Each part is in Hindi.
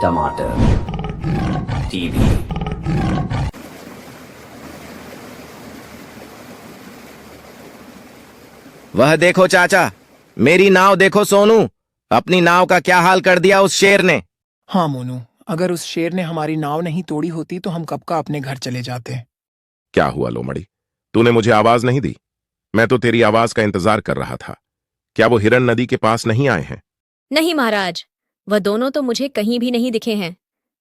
टमाटर टीवी। वह देखो चाचा, मेरी नाव देखो सोनू, अपनी नाव का क्या हाल कर दिया उस शेर ने। हाँ मोनू, अगर उस शेर ने हमारी नाव नहीं तोड़ी होती तो हम कब का अपने घर चले जाते। क्या हुआ लोमड़ी, तूने मुझे आवाज नहीं दी? मैं तो तेरी आवाज का इंतजार कर रहा था। क्या वो हिरन नदी के पास नहीं आए हैं? नहीं महाराज, वह दोनों तो मुझे कहीं भी नहीं दिखे हैं।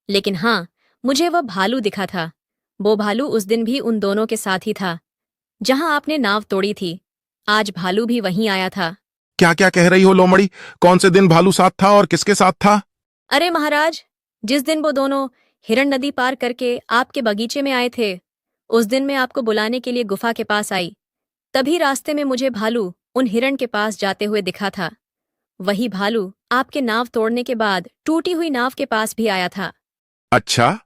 लेकिन हाँ, मुझे वह भालू दिखा था। वो भालू उस दिन भी उन दोनों के साथ ही था जहां आपने नाव तोड़ी थी। आज भालू भी वहीं आया था। क्या क्या कह रही हो लोमड़ी? कौन से दिन भालू साथ था और किसके साथ था? अरे महाराज, जिस दिन वो दोनों हिरण नदी पार करके आपके बगीचे में आए थे, उस दिन मैं आपको बुलाने के लिए गुफा के पास आई। तभी रास्ते में मुझे भालू उन हिरण के पास जाते हुए दिखा था। वही भालू आपके नाव तोड़ने के बाद टूटी हुई नाव के पास भी आया था। अच्छा,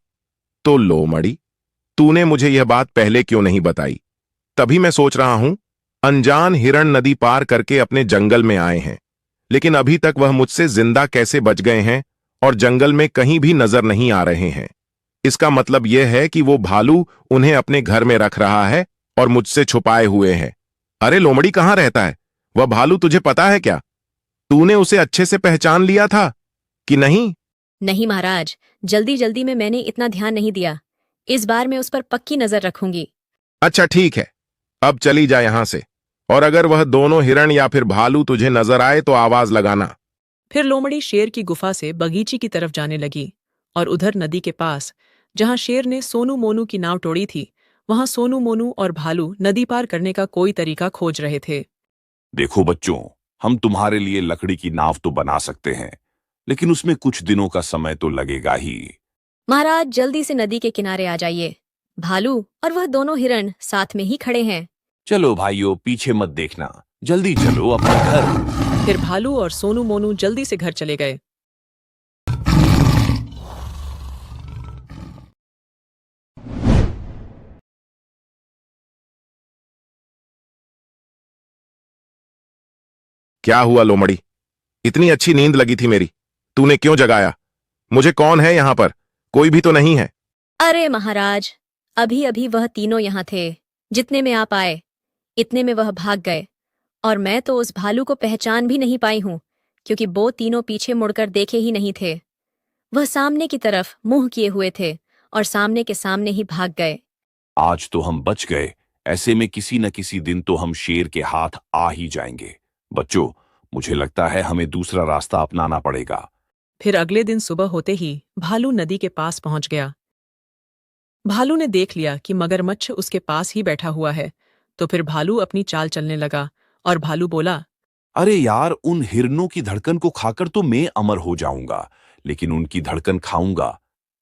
तो लोमड़ी, तूने मुझे यह बात पहले क्यों नहीं बताई? तभी मैं सोच रहा हूं, अनजान हिरण नदी पार करके अपने जंगल में आए हैं, लेकिन अभी तक वह मुझसे जिंदा कैसे बच गए हैं और जंगल में कहीं भी नजर नहीं आ रहे हैं। इसका मतलब यह है कि वो भालू उन्हें अपने घर में रख रहा है और मुझसे छुपाए हुए हैं। अरे लोमड़ी, कहां रहता है वह भालू? तुझे पता है क्या? तूने उसे अच्छे से पहचान लिया था कि नहीं? नहीं महाराज, जल्दी जल्दी में मैंने इतना ध्यान नहीं दिया। इस बार मैं उस पर पक्की नजर रखूंगी। अच्छा ठीक है, अब चली जा यहां से, और अगर वह दोनों हिरण या फिर भालू तुझे नजर आए तो आवाज लगाना। फिर लोमड़ी शेर की गुफा से बगीचे की तरफ जाने लगी और उधर नदी के पास जहां शेर ने सोनू मोनू की नाव तोड़ी थी, वहां सोनू मोनू और भालू नदी पार करने का कोई तरीका खोज रहे थे। देखो बच्चों, हम तुम्हारे लिए लकड़ी की नाव तो बना सकते हैं, लेकिन उसमें कुछ दिनों का समय तो लगेगा ही। महाराज, जल्दी से नदी के किनारे आ जाइए। भालू और वह दोनों हिरण साथ में ही खड़े हैं। चलो भाइयों, पीछे मत देखना, जल्दी चलो अपने घर। फिर भालू और सोनू मोनू जल्दी से घर चले गए। क्या हुआ लोमड़ी, इतनी अच्छी नींद लगी थी मेरी, तूने क्यों जगाया मुझे? कौन है यहां पर? कोई भी तो नहीं है। अरे महाराज, अभी अभी वह तीनों यहाँ थे। जितने में आप आए, इतने में वह भाग गए, और मैं तो उस भालू को पहचान भी नहीं पाई हूं, क्योंकि वो तीनों पीछे मुड़कर देखे ही नहीं थे। वह सामने की तरफ मुंह किए हुए थे और सामने के सामने ही भाग गए। आज तो हम बच गए, ऐसे में किसी न किसी दिन तो हम शेर के हाथ आ ही जाएंगे। बच्चों, मुझे लगता है हमें दूसरा रास्ता अपनाना पड़ेगा। फिर अगले दिन सुबह होते ही भालू नदी के पास पहुंच गया। भालू ने देख लिया कि मगरमच्छ उसके पास ही बैठा हुआ है, तो फिर भालू अपनी चाल चलने लगा और भालू बोला, अरे यार, उन हिरनों की धड़कन को खाकर तो मैं अमर हो जाऊंगा, लेकिन उनकी धड़कन खाऊंगा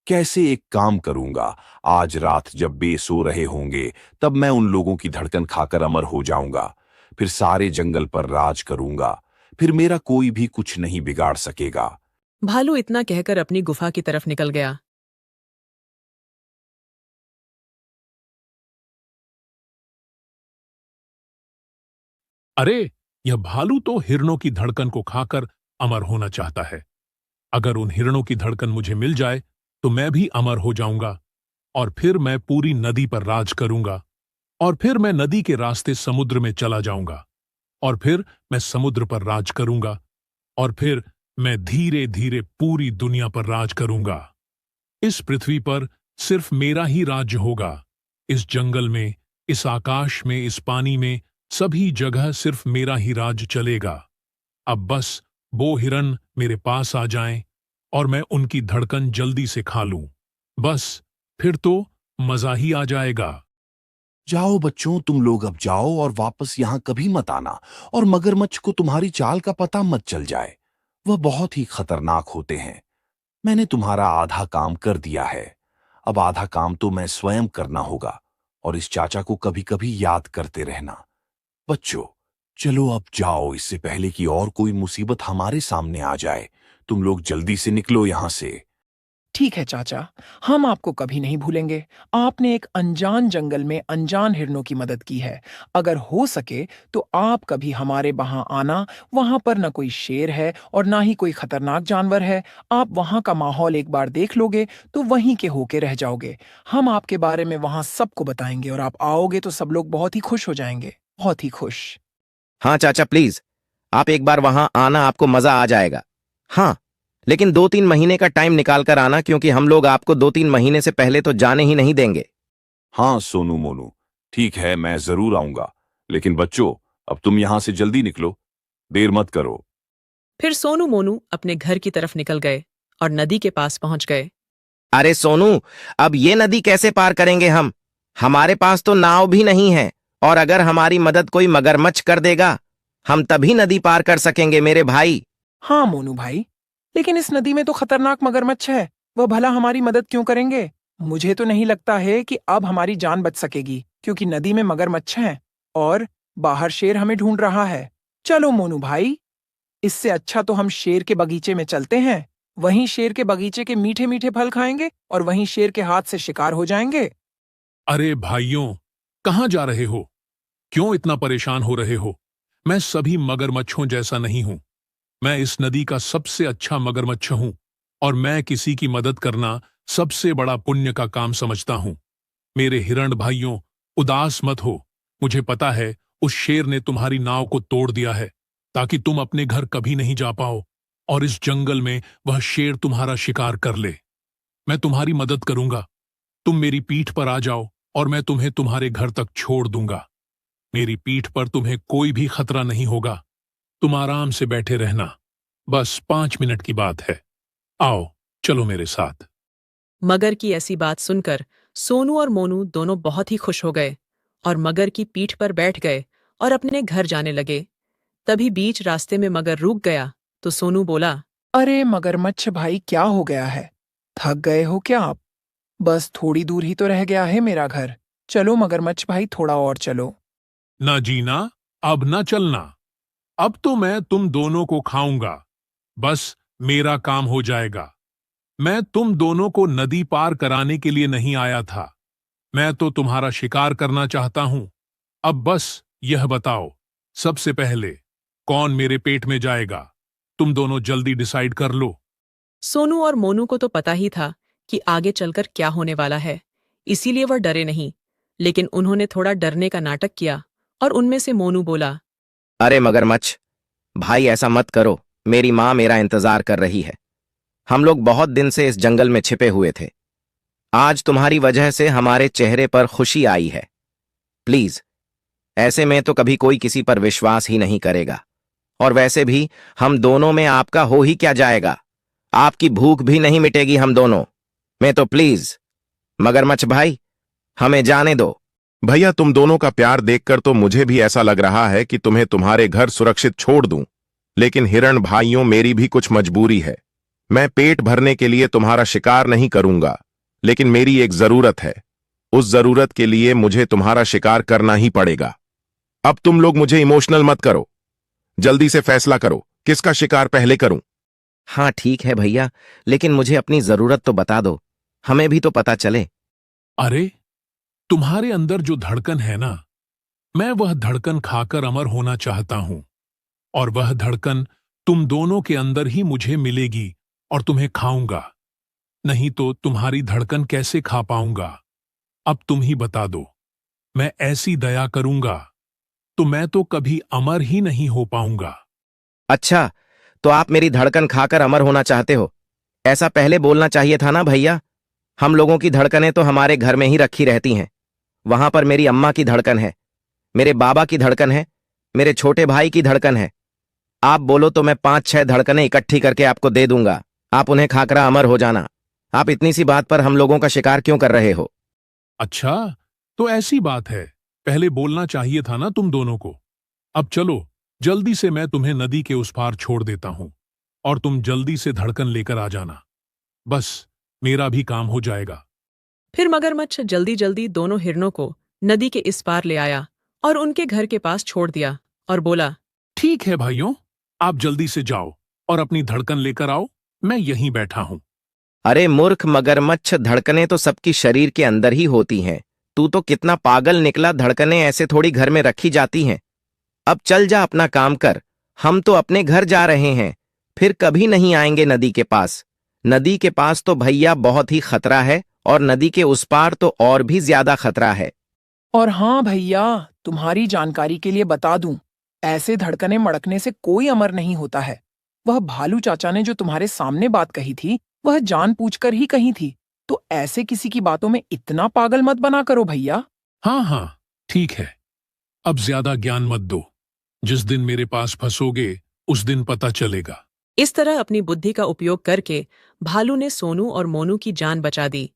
कैसे? एक काम करूंगा, आज रात जब बे सो रहे होंगे तब मैं उन लोगों की धड़कन खाकर अमर हो जाऊंगा, फिर सारे जंगल पर राज करूंगा, फिर मेरा कोई भी कुछ नहीं बिगाड़ सकेगा। भालू इतना कहकर अपनी गुफा की तरफ निकल गया। अरे, यह भालू तो हिरणों की धड़कन को खाकर अमर होना चाहता है। अगर उन हिरणों की धड़कन मुझे मिल जाए तो मैं भी अमर हो जाऊंगा, और फिर मैं पूरी नदी पर राज करूंगा, और फिर मैं नदी के रास्ते समुद्र में चला जाऊंगा, और फिर मैं समुद्र पर राज करूंगा, और फिर मैं धीरे धीरे पूरी दुनिया पर राज करूंगा। इस पृथ्वी पर सिर्फ मेरा ही राज्य होगा। इस जंगल में, इस आकाश में, इस पानी में, सभी जगह सिर्फ मेरा ही राज चलेगा। अब बस वो हिरन मेरे पास आ जाएं और मैं उनकी धड़कन जल्दी से खा लूं। बस फिर तो मजा ही आ जाएगा। जाओ बच्चों, तुम लोग अब जाओ और वापस यहां कभी मत आना, और मगरमच्छ को तुम्हारी चाल का पता मत चल जाए। वह बहुत ही खतरनाक होते हैं। मैंने तुम्हारा आधा काम कर दिया है, अब आधा काम तो मैं स्वयं करना होगा, और इस चाचा को कभी कभी याद करते रहना। बच्चों, चलो अब जाओ, इससे पहले कि और कोई मुसीबत हमारे सामने आ जाए। तुम लोग जल्दी से निकलो यहां से। ठीक है चाचा, हम आपको कभी नहीं भूलेंगे। आपने एक अनजान जंगल में अनजान हिरणों की मदद की है। अगर हो सके तो आप कभी हमारे वहां आना। वहां पर न कोई शेर है और ना ही कोई खतरनाक जानवर है। आप वहां का माहौल एक बार देख लोगे तो वहीं के होके रह जाओगे। हम आपके बारे में वहां सबको बताएंगे और आप आओगे तो सब लोग बहुत ही खुश हो जाएंगे, बहुत ही खुश। हाँ चाचा प्लीज, आप एक बार वहां आना, आपको मजा आ जाएगा। हाँ, लेकिन 2-3 महीने का टाइम निकाल कर आना, क्योंकि हम लोग आपको 2-3 महीने से पहले तो जाने ही नहीं देंगे। हाँ सोनू मोनू, ठीक है, मैं जरूर आऊंगा। लेकिन बच्चों, अब तुम यहां से जल्दी निकलो, देर मत करो। फिर सोनू मोनू अपने घर की तरफ निकल गए और नदी के पास पहुंच गए। अरे सोनू, अब ये नदी कैसे पार करेंगे हम? हमारे पास तो नाव भी नहीं है, और अगर हमारी मदद कोई मगरमच्छ कर देगा, हम तभी नदी पार कर सकेंगे मेरे भाई। हाँ मोनू भाई, लेकिन इस नदी में तो खतरनाक मगरमच्छ है। वह भला हमारी मदद क्यों करेंगे? मुझे तो नहीं लगता है कि अब हमारी जान बच सकेगी, क्योंकि नदी में मगरमच्छ हैं और बाहर शेर हमें ढूंढ रहा है। चलो मोनू भाई, इससे अच्छा तो हम शेर के बगीचे में चलते हैं। वहीं शेर के बगीचे के मीठे मीठे फल खाएंगे और वहीं शेर के हाथ से शिकार हो जाएंगे। अरे भाइयों, कहाँ जा रहे हो? क्यों इतना परेशान हो रहे हो? मैं सभी मगरमच्छों जैसा नहीं हूं। मैं इस नदी का सबसे अच्छा मगरमच्छ हूं, और मैं किसी की मदद करना सबसे बड़ा पुण्य का काम समझता हूं। मेरे हिरण भाइयों, उदास मत हो। मुझे पता है उस शेर ने तुम्हारी नाव को तोड़ दिया है, ताकि तुम अपने घर कभी नहीं जा पाओ, और इस जंगल में वह शेर तुम्हारा शिकार कर ले। मैं तुम्हारी मदद करूंगा। तुम मेरी पीठ पर आ जाओ और मैं तुम्हें तुम्हारे घर तक छोड़ दूंगा। मेरी पीठ पर तुम्हें कोई भी खतरा नहीं होगा। तुम आराम से बैठे रहना। बस 5 मिनट की बात है। आओ, चलो मेरे साथ। मगर की ऐसी बात सुनकर सोनू और मोनू दोनों बहुत ही खुश हो गए और मगर की पीठ पर बैठ गए और अपने घर जाने लगे। तभी बीच रास्ते में मगर रुक गया तो सोनू बोला, अरे मगरमच्छ भाई, क्या हो गया है? थक गए हो क्या आप? बस थोड़ी दूर ही तो रह गया है मेरा घर। चलो मगरमच्छ भाई, थोड़ा और चलो। ना जीना, अब ना चलना। अब तो मैं तुम दोनों को खाऊंगा। बस मेरा काम हो जाएगा। मैं तुम दोनों को नदी पार कराने के लिए नहीं आया था। मैं तो तुम्हारा शिकार करना चाहता हूं। अब बस यह बताओ, सबसे पहले कौन मेरे पेट में जाएगा? तुम दोनों जल्दी डिसाइड कर लो। सोनू और मोनू को तो पता ही था कि आगे चलकर क्या होने वाला है, इसीलिए वह डरे नहीं। लेकिन उन्होंने थोड़ा डरने का नाटक किया और उनमें से मोनू बोला, अरे मगरमच्छ भाई, ऐसा मत करो। मेरी माँ मेरा इंतजार कर रही है। हम लोग बहुत दिन से इस जंगल में छिपे हुए थे। आज तुम्हारी वजह से हमारे चेहरे पर खुशी आई है। प्लीज, ऐसे में तो कभी कोई किसी पर विश्वास ही नहीं करेगा, और वैसे भी हम दोनों में आपका हो ही क्या जाएगा? आपकी भूख भी नहीं मिटेगी हम दोनों में, तो प्लीज मगरमच्छ भाई, हमें जाने दो। भैया, तुम दोनों का प्यार देखकर तो मुझे भी ऐसा लग रहा है कि तुम्हें तुम्हारे घर सुरक्षित छोड़ दूं। लेकिन हिरण भाइयों, मेरी भी कुछ मजबूरी है। मैं पेट भरने के लिए तुम्हारा शिकार नहीं करूंगा, लेकिन मेरी एक जरूरत है। उस जरूरत के लिए मुझे तुम्हारा शिकार करना ही पड़ेगा। अब तुम लोग मुझे इमोशनल मत करो। जल्दी से फैसला करो, किसका शिकार पहले करूं? हाँ ठीक है भैया, लेकिन मुझे अपनी जरूरत तो बता दो, हमें भी तो पता चले। अरे, तुम्हारे अंदर जो धड़कन है ना, मैं वह धड़कन खाकर अमर होना चाहता हूं, और वह धड़कन तुम दोनों के अंदर ही मुझे मिलेगी और तुम्हें खाऊंगा। नहीं तो तुम्हारी धड़कन कैसे खा पाऊंगा? अब तुम ही बता दो। मैं ऐसी दया करूंगा तो मैं तो कभी अमर ही नहीं हो पाऊंगा। अच्छा, तो आप मेरी धड़कन खाकर अमर होना चाहते हो? ऐसा पहले बोलना चाहिए था ना भैया। हम लोगों की धड़कनें तो हमारे घर में ही रखी रहती हैं। वहां पर मेरी अम्मा की धड़कन है, मेरे बाबा की धड़कन है, मेरे छोटे भाई की धड़कन है। आप बोलो तो मैं 5-6 धड़कनें इकट्ठी करके आपको दे दूंगा। आप उन्हें खाकर अमर हो जाना। आप इतनी सी बात पर हम लोगों का शिकार क्यों कर रहे हो? अच्छा, तो ऐसी बात है। पहले बोलना चाहिए था ना तुम दोनों को। अब चलो, जल्दी से मैं तुम्हें नदी के उस पार छोड़ देता हूं, और तुम जल्दी से धड़कन लेकर आ जाना। बस मेरा भी काम हो जाएगा। फिर मगरमच्छ जल्दी जल्दी दोनों हिरणों को नदी के इस पार ले आया और उनके घर के पास छोड़ दिया और बोला, ठीक है भाइयों, आप जल्दी से जाओ और अपनी धड़कन लेकर आओ। मैं यहीं बैठा हूं। अरे मूर्ख मगरमच्छ, धड़कनें तो सबकी शरीर के अंदर ही होती हैं। तू तो कितना पागल निकला, धड़कनें ऐसे थोड़ी घर में रखी जाती हैं। अब चल जा, अपना काम कर। हम तो अपने घर जा रहे हैं, फिर कभी नहीं आएंगे नदी के पास। नदी के पास तो भैया बहुत ही खतरा है, और नदी के उस पार तो और भी ज्यादा खतरा है। और हाँ भैया, तुम्हारी जानकारी के लिए बता दूं, ऐसे धड़कने मड़कने से कोई अमर नहीं होता है। वह भालू चाचा ने जो तुम्हारे सामने बात कही थी, वह जानबूझकर ही कही थी। तो ऐसे किसी की बातों में इतना पागल मत बना करो भैया। हाँ हाँ, ठीक है। अब ज्यादा ज्ञान मत दो। जिस दिन मेरे पास फंसोगे उस दिन पता चलेगा। इस तरह अपनी बुद्धि का उपयोग करके भालू ने सोनू और मोनू की जान बचा दी।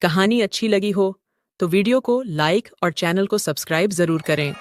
कहानी अच्छी लगी हो तो वीडियो को लाइक और चैनल को सब्सक्राइब जरूर करें।